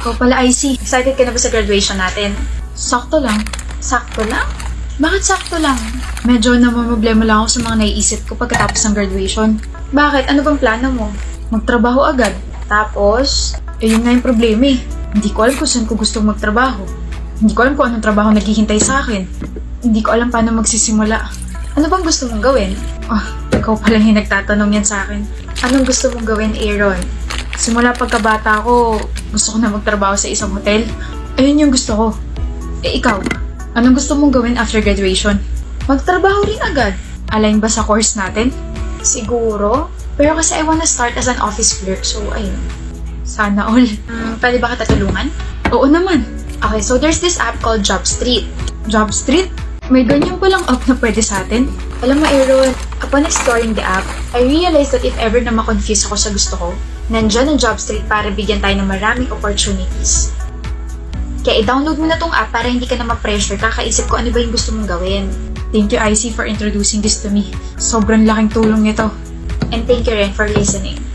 Ikaw pala, IC. Excited ka na ba sa graduation natin? Sakto lang. Sakto lang? Bakit sakto lang? Medyo namamroblema lang ako sa mga naiisip ko pagkatapos ng graduation. Bakit? Ano bang plano mo? Magtrabaho agad. Tapos, yun nga yung problema eh. Hindi ko alam kung saan ko gustong magtrabaho. Hindi ko alam kung anong trabaho naghihintay sa akin. Hindi ko alam paano magsisimula. Ano bang gusto mong gawin? Oh, ikaw pala yung nagtatanong yan sa akin. Anong gusto mong gawin, Aaron? Simula pagkabata ko, gusto ko na magtrabaho sa isang hotel. Ayun yung gusto ko. Ikaw, anong gusto mong gawin after graduation? Magtrabaho rin agad. Align ba sa course natin? Siguro. Pero kasi I wanna start as an office clerk, so ayun. Sana all. Pwede ba kita tulungan? Oo naman. Okay, so there's this app called JobStreet. JobStreet? May ganyan palang app na pwede sa atin. Alam mo, Aaron, upon exploring the app, I realized that if ever na ma-confuse ako sa gusto ko, nandyan ang JobStreet para bigyan tayo ng maraming opportunities. Kaya i-download mo na tong app para hindi ka na ma-pressure kakaisip ko ano ba yung gusto mong gawin. Thank you, IC, for introducing this to me. Sobrang laking tulong nito. And thank you rin for listening.